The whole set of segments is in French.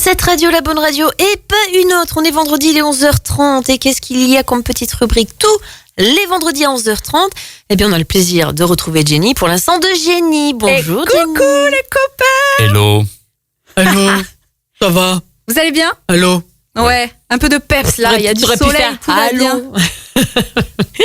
Cette radio, la bonne radio, et pas une autre. On est vendredi, il est 11h30. Et qu'est-ce qu'il y a comme petite rubrique tous les vendredis à 11h30? Eh bien, on a le plaisir de retrouver Jenny pour l'instant de Jenny. Bonjour, Jenny. Coucou les copains. Hello. Hello. Ça va? Vous allez bien? Allô? Ouais, un peu de peps là, il y a du soleil, tout va bien.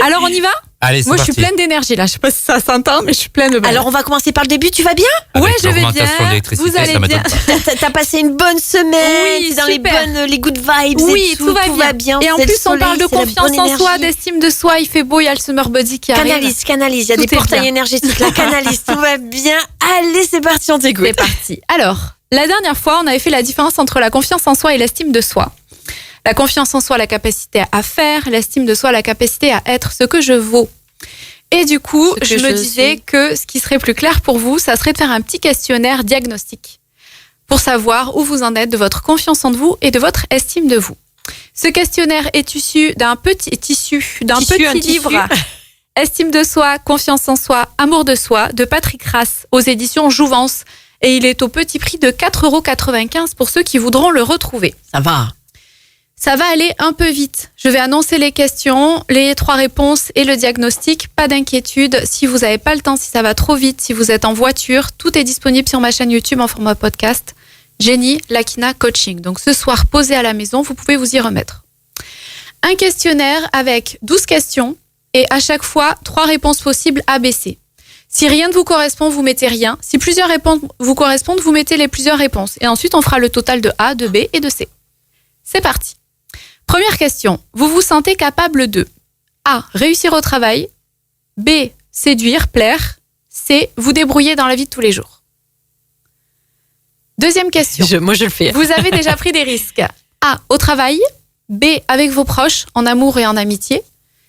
Alors on y va? Allez, c'est Moi je parti. suis pleine d'énergie là, je sais pas si ça s'entend mais je suis pleine de bonheur. Alors, on va commencer par le début. Tu vas bien? Avec ouais, je vais l'augmentation bien. de l'électricité, Vous allez ça m'étonne bien. pas. T'as passé une bonne semaine. Oui, t'es dans super. les good vibes. Oui, et tout va bien. Et en c'est le plus on soleil, parle de c'est la confiance bonne en soi, énergie. d'estime de soi, il fait beau, il y a le summer body qui arrive. Canalise. Il y a Tout des est portails bien. énergétiques là. Canalise, tout va bien. Allez, c'est parti, on t'écoute. C'est parti. Alors, la dernière fois, on avait fait la différence entre la confiance en soi et l'estime de soi. La confiance en soi, la capacité à faire, l'estime de soi, la capacité à être ce que je vaux. Et du coup, Ce que je me je disais suis. que ce qui serait plus clair pour vous, ça serait de faire un petit questionnaire diagnostique pour savoir où vous en êtes de votre confiance en vous et de votre estime de vous. Ce questionnaire est issu d'un petit livre Estime de soi, confiance en soi, amour de soi de Patrick Rass aux éditions Jouvence. Et il est au petit prix de 4,95 € pour ceux qui voudront le retrouver. Ça va. Ça va aller un peu vite. Je vais annoncer les questions, les 3 réponses et le diagnostic. Pas d'inquiétude. Si vous n'avez pas le temps, si ça va trop vite, si vous êtes en voiture, tout est disponible sur ma chaîne YouTube en format podcast. Jenny Lakina Coaching. Donc ce soir, posé à la maison, vous pouvez vous y remettre. Un questionnaire avec 12 questions et à chaque fois 3 réponses possibles ABC. Si rien ne vous correspond, vous mettez rien. Si plusieurs réponses vous correspondent, vous mettez les plusieurs réponses. Et ensuite, on fera le total de A, de B et de C. C'est parti. Première question. Vous vous sentez capable de A. Réussir au travail. B. Séduire, plaire. C. Vous débrouiller dans la vie de tous les jours. Deuxième question. Moi, je le fais. Vous avez déjà pris des risques. A. Au travail. B. Avec vos proches, en amour et en amitié.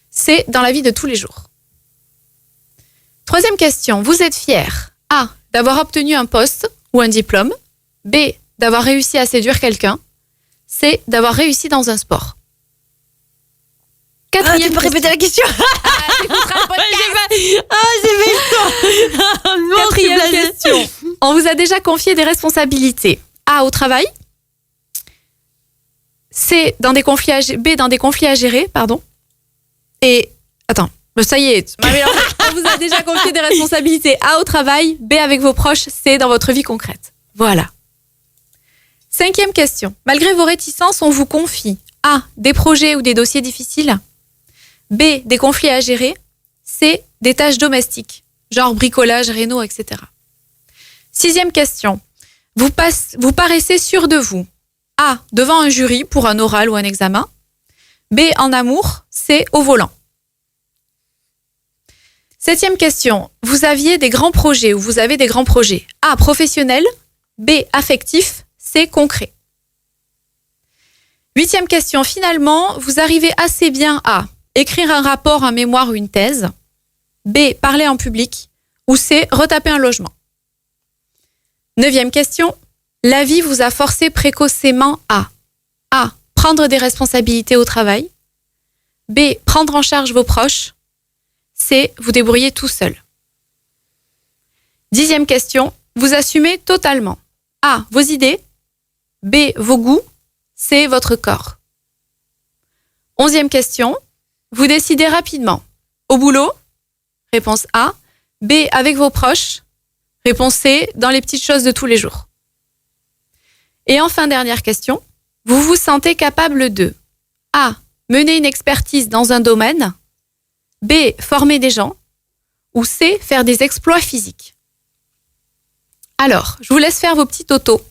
C. Dans la vie de tous les jours. Troisième question. Vous êtes fier. A. D'avoir obtenu un poste ou un diplôme. B. D'avoir réussi à séduire quelqu'un. C. D'avoir réussi dans un sport. Tu Quatrième peux répéter la question? J'ai fait le Quatrième question. On vous a déjà confié des responsabilités. A. Au travail. C. Dans des conflits B. Dans des conflits à gérer, pardon. Et attends, ça y est. On vous a déjà confié des responsabilités. A. Au travail. B. Avec vos proches. C. Dans votre vie concrète. Voilà. Cinquième question. Malgré vos réticences, on vous confie A. Des projets ou des dossiers difficiles. B. Des conflits à gérer. C. Des tâches domestiques, genre bricolage, réno, etc. Sixième question. Vous paraissez sûr de vous. A. Devant un jury pour un oral ou un examen. B. En amour. C. Au volant. Septième question. Vous aviez des grands projets ou vous avez des grands projets. A. Professionnel. B. Affectif. C. Concret. Huitième question. Finalement, vous arrivez assez bien à écrire un rapport, un mémoire ou une thèse. B. Parler en public. Ou C. Retaper un logement. Neuvième question. La vie vous a forcé précocement à A. Prendre des responsabilités au travail. B. Prendre en charge vos proches. C. Vous débrouiller tout seul. Dixième question. Vous assumez totalement A. Vos idées. B. Vos goûts. C. Votre corps. Onzième question. Vous décidez rapidement. Au boulot. Réponse A. B. Avec vos proches. Réponse C. Dans les petites choses de tous les jours. Et enfin, dernière question. Vous vous sentez capable de A. Mener une expertise dans un domaine. B. Former des gens. Ou C. Faire des exploits physiques. Alors, je vous laisse faire vos petits totos.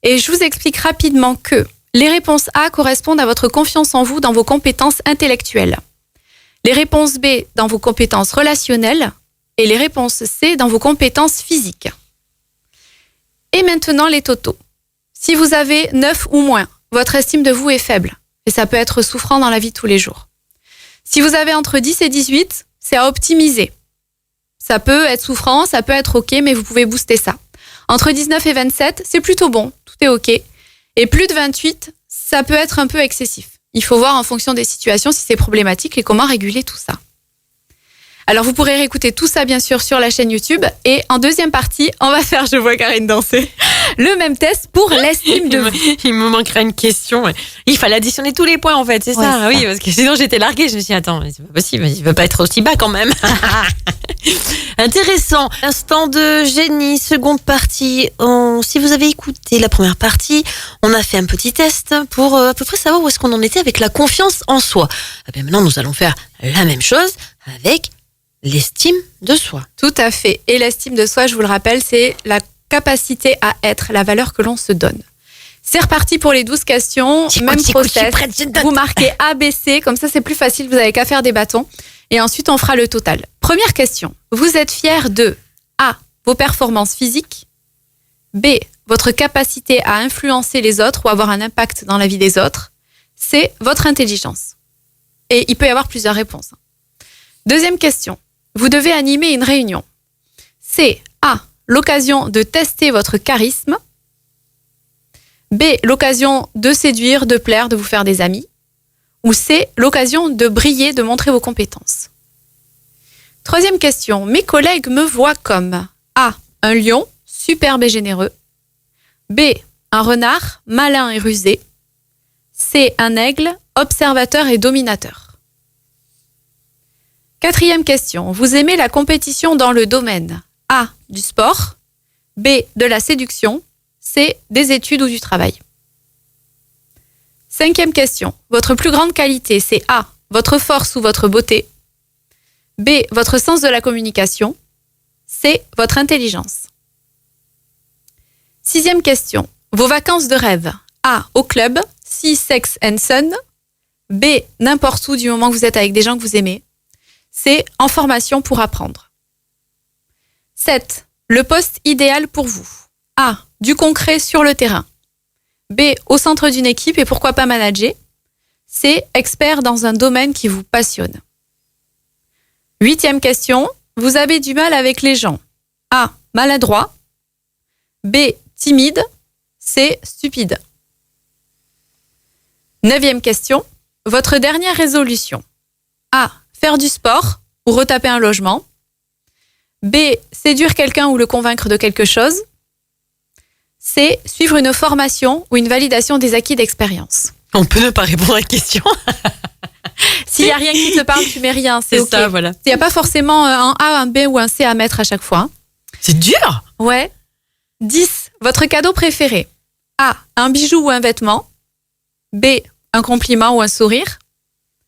Et je vous explique rapidement que les réponses A correspondent à votre confiance en vous dans vos compétences intellectuelles. Les réponses B dans vos compétences relationnelles et les réponses C dans vos compétences physiques. Et maintenant les totaux. Si vous avez 9 ou moins, votre estime de vous est faible et ça peut être souffrant dans la vie de tous les jours. Si vous avez entre 10 et 18, c'est à optimiser. Ça peut être souffrant, ça peut être OK, mais vous pouvez booster ça. Entre 19 et 27, c'est plutôt bon, tout est OK. Et plus de 28, ça peut être un peu excessif. Il faut voir en fonction des situations si c'est problématique et comment réguler tout ça. Alors, vous pourrez réécouter tout ça, bien sûr, sur la chaîne YouTube. Et en deuxième partie, on va faire, je vois Karine danser, le même test pour l'estime de vous. Il me manquerait une question. Il fallait additionner tous les points, en fait, c'est ça? Oui, parce que sinon j'étais larguée. Je me suis dit, attends, mais c'est pas possible, il veut pas être aussi bas quand même. Intéressant. Instant de génie, seconde partie. Si vous avez écouté la première partie, on a fait un petit test pour à peu près savoir où est-ce qu'on en était avec la confiance en soi. Eh bien, maintenant, nous allons faire la même chose avec l'estime de soi. Tout à fait. Et l'estime de soi, je vous le rappelle, c'est la capacité à être, la valeur que l'on se donne. C'est reparti pour les 12 questions. Même process. Vous marquez A, B, C. Comme ça, c'est plus facile. Vous n'avez qu'à faire des bâtons. Et ensuite, on fera le total. Première question. Vous êtes fier de A, vos performances physiques. B, votre capacité à influencer les autres ou avoir un impact dans la vie des autres. C, votre intelligence. Et il peut y avoir plusieurs réponses. Deuxième question. Vous devez animer une réunion. C, A, l'occasion de tester votre charisme. B, l'occasion de séduire, de plaire, de vous faire des amis. Ou C, l'occasion de briller, de montrer vos compétences. Troisième question. Mes collègues me voient comme A, un lion, superbe et généreux. B, un renard, malin et rusé. C, un aigle, observateur et dominateur. Quatrième question. Vous aimez la compétition dans le domaine A, du sport. B, de la séduction. C, des études ou du travail. Cinquième question. Votre plus grande qualité, c'est A, votre force ou votre beauté. B, votre sens de la communication. C, votre intelligence. Sixième question. Vos vacances de rêve. A, au club. C, Sex and Sun. B, n'importe où du moment que vous êtes avec des gens que vous aimez. C, en formation pour apprendre. 7. Le poste idéal pour vous. A, du concret sur le terrain. B, au centre d'une équipe et pourquoi pas manager. C, expert dans un domaine qui vous passionne. Huitième question. Vous avez du mal avec les gens. A, maladroit. B, timide. C, stupide. Neuvième question. Votre dernière résolution. A, faire du sport ou retaper un logement. B, séduire quelqu'un ou le convaincre de quelque chose. C, suivre une formation ou une validation des acquis d'expérience. On peut ne pas répondre à la question. S'il n'y a rien qui te parle, tu mets rien. C'est OK. Ça, voilà. Il n'y a pas forcément un A, un B ou un C à mettre à chaque fois. C'est dur. Ouais. 10. Votre cadeau préféré. A, un bijou ou un vêtement. B, un compliment ou un sourire.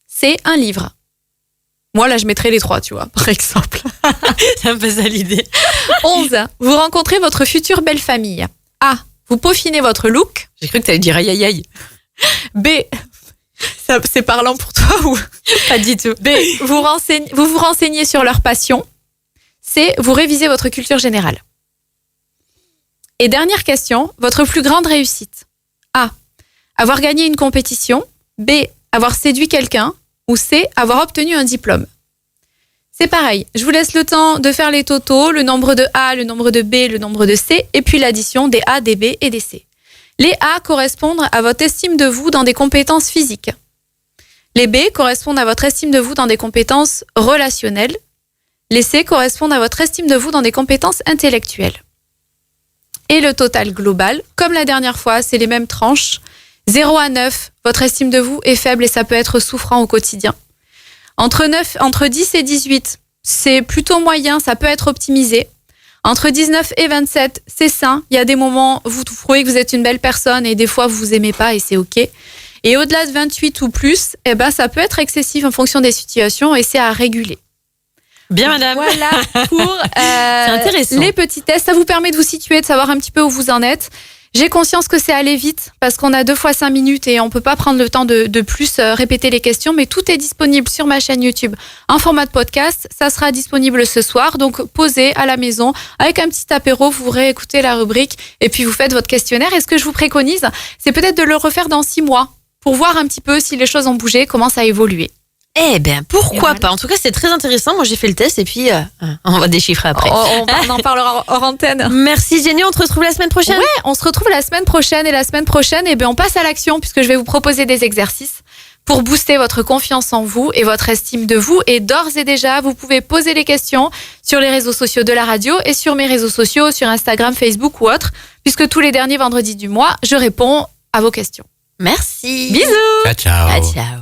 C, un livre. Moi, là, je mettrais les 3, tu vois, par exemple. C'est un peu ça l'idée. 11. Vous rencontrez votre future belle famille. A, vous peaufinez votre look. J'ai cru que tu allais dire aïe aïe aïe. B, ça, c'est parlant pour toi ou Pas du tout. B, vous vous renseignez sur leur passion. C, vous révisez votre culture générale. Et dernière question, votre plus grande réussite. A, avoir gagné une compétition. B, avoir séduit quelqu'un. Ou C, avoir obtenu un diplôme. C'est pareil, je vous laisse le temps de faire les totaux, le nombre de A, le nombre de B, le nombre de C, et puis l'addition des A, des B et des C. Les A correspondent à votre estime de vous dans des compétences physiques. Les B correspondent à votre estime de vous dans des compétences relationnelles. Les C correspondent à votre estime de vous dans des compétences intellectuelles. Et le total global, comme la dernière fois, c'est les mêmes tranches. 0 à 9, votre estime de vous est faible et ça peut être souffrant au quotidien. Entre 10 et 18, c'est plutôt moyen, ça peut être optimisé. Entre 19 et 27, c'est sain. Il y a des moments où vous trouvez que vous êtes une belle personne et des fois vous vous aimez pas et c'est OK. Et au-delà de 28 ou plus, eh ben, ça peut être excessif en fonction des situations et c'est à réguler. Bien, madame. Voilà pour c'est intéressant. Les petits tests. Ça vous permet de vous situer, de savoir un petit peu où vous en êtes. J'ai conscience que c'est aller vite parce qu'on a 2 fois 5 minutes et on peut pas prendre le temps de plus répéter les questions, mais tout est disponible sur ma chaîne YouTube en format de podcast. Ça sera disponible ce soir, donc posez à la maison avec un petit apéro, vous réécoutez la rubrique et puis vous faites votre questionnaire. Et ce que je vous préconise, c'est peut-être de le refaire dans 6 mois pour voir un petit peu si les choses ont bougé, comment ça a évolué. Eh bien, pourquoi pas. En tout cas, c'est très intéressant. Moi, j'ai fait le test et puis on va déchiffrer après. On en parlera hors antenne. Merci Jenny, on te retrouve la semaine prochaine. Ouais, on se retrouve la semaine prochaine et la semaine prochaine, on passe à l'action puisque je vais vous proposer des exercices pour booster votre confiance en vous et votre estime de vous. Et d'ores et déjà, vous pouvez poser les questions sur les réseaux sociaux de la radio et sur mes réseaux sociaux, sur Instagram, Facebook ou autre, puisque tous les derniers vendredis du mois, je réponds à vos questions. Merci. Bisous. Ciao, ciao. Ciao.